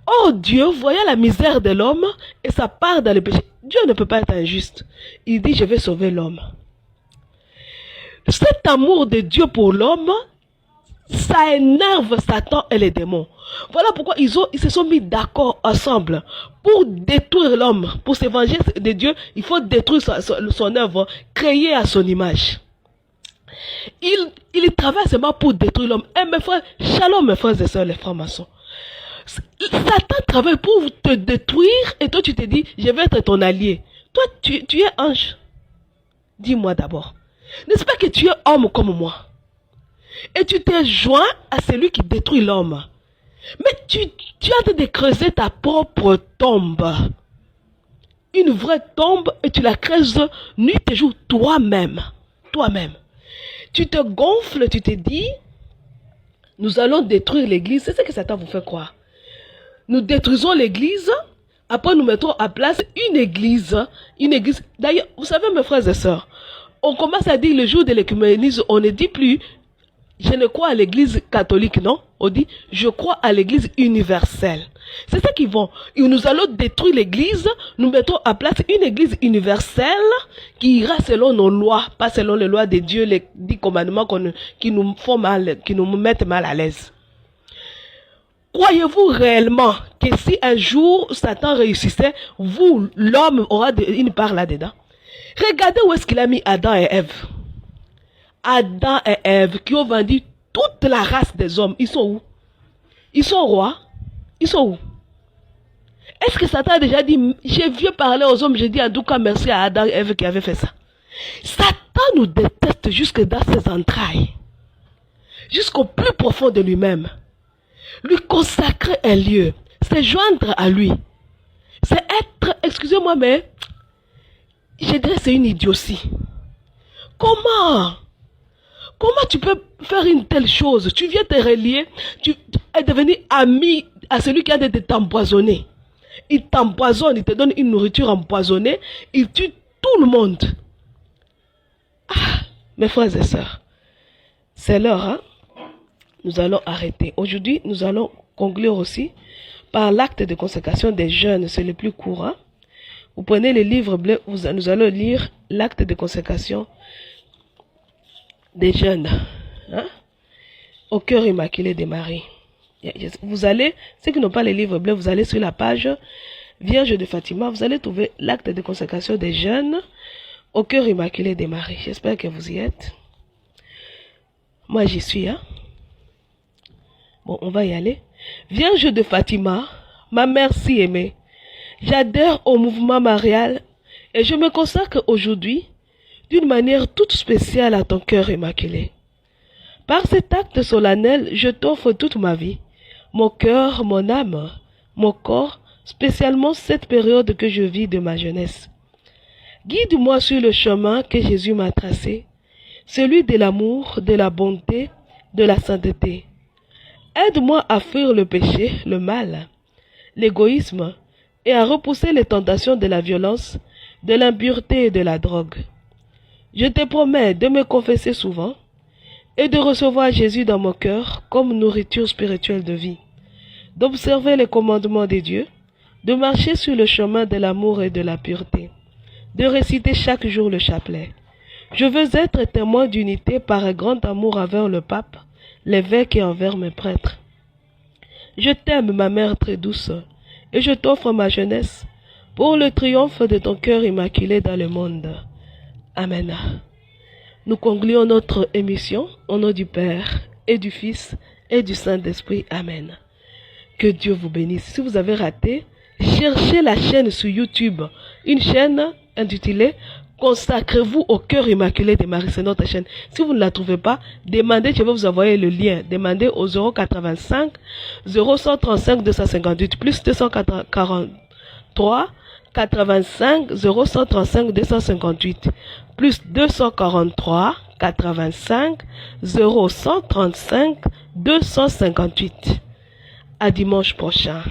Or, Dieu, voyant la misère de l'homme et sa part dans le péché, Dieu ne peut pas être injuste. Il dit, je vais sauver l'homme. Cet amour de Dieu pour l'homme, ça énerve Satan et les démons. Voilà pourquoi ils se sont mis d'accord ensemble pour détruire l'homme. Pour se venger de Dieu, il faut détruire son œuvre, créée à son image. Il travaille seulement pour détruire l'homme. Et mes frères, shalom mes frères et sœurs, les francs-maçons. Satan travaille pour te détruire et toi tu te dis, je vais être ton allié. Toi, tu es ange. Dis-moi d'abord. N'est-ce pas que tu es homme comme moi? Et tu t'es joint à celui qui détruit l'homme. Mais tu es en train de creuser ta propre tombe. Une vraie tombe et tu la creuses nuit et jour toi-même. Toi-même. Tu te gonfles, tu te dis, nous allons détruire l'église. C'est ce que Satan vous fait croire. Nous détruisons l'église, après nous mettons à place une église. D'ailleurs, vous savez mes frères et sœurs, on commence à dire le jour de l'écuménisme, on ne dit plus, je ne crois à l'église catholique, non. On dit, je crois à l'église universelle. C'est ça qu'ils vont. Et nous allons détruire l'église, nous mettons à place une église universelle qui ira selon nos lois, pas selon les lois de Dieu, les 10 commandements qui nous font mal, qui nous mettent mal à l'aise. Croyez-vous réellement que si un jour Satan réussissait, vous, l'homme, aura une part là-dedans? Regardez où est-ce qu'il a mis Adam et Ève. Adam et Ève qui ont vendu toute la race des hommes. Ils sont où? Ils sont rois. Ils sont où? Est-ce que Satan a déjà dit, j'ai vieux parler aux hommes, j'ai dit en tout cas merci à Adam et Ève qui avaient fait ça. Satan nous déteste jusque dans ses entrailles. Jusqu'au plus profond de lui-même. Lui consacrer un lieu, c'est joindre à lui. C'est être, excusez-moi, mais je dirais c'est une idiotie. Comment tu peux faire une telle chose? Tu viens te relier, tu es devenu ami à celui qui a de t'empoisonner. Il t'empoisonne, il te donne une nourriture empoisonnée, il tue tout le monde. Ah, mes frères et sœurs, c'est l'heure, hein? Nous allons arrêter. Aujourd'hui, nous allons conclure aussi par l'acte de consécration des jeunes. C'est le plus courant. Vous prenez le livre bleu, nous allons lire l'acte de consécration des jeunes. Hein? Au cœur immaculé de Marie. Vous allez, ceux qui n'ont pas les livres bleus, vous allez sur la page Vierge de Fatima, vous allez trouver l'acte de consécration des jeunes au cœur immaculé de Marie. J'espère que vous y êtes. Moi, j'y suis, hein. Bon, on va y aller. Vierge de Fatima, ma mère si aimée, j'adhère au mouvement marial et je me consacre aujourd'hui d'une manière toute spéciale à ton cœur immaculé. Par cet acte solennel, je t'offre toute ma vie, mon cœur, mon âme, mon corps, spécialement cette période que je vis de ma jeunesse. Guide-moi sur le chemin que Jésus m'a tracé celui de l'amour, de la bonté, de la sainteté. Aide-moi à fuir le péché, le mal, l'égoïsme et à repousser les tentations de la violence, de l'impureté et de la drogue. Je te promets de me confesser souvent et de recevoir Jésus dans mon cœur comme nourriture spirituelle de vie, d'observer les commandements de Dieu, de marcher sur le chemin de l'amour et de la pureté, de réciter chaque jour le chapelet. Je veux être témoin d'unité par un grand amour envers le pape, l'évêque et envers mes prêtres. Je t'aime, ma mère très douce, et je t'offre ma jeunesse pour le triomphe de ton cœur immaculé dans le monde. Amen. Nous concluons notre émission au nom du Père et du Fils et du Saint-Esprit. Amen. Que Dieu vous bénisse. Si vous avez raté, cherchez la chaîne sur YouTube, une chaîne intitulée Consacrez-vous au cœur immaculé de Marie, c'est notre chaîne. Si vous ne la trouvez pas, demandez, je vais vous envoyer le lien. Demandez au 085 0135 258 plus 243 85 0135 258 plus 243 85 0135 258. À dimanche prochain.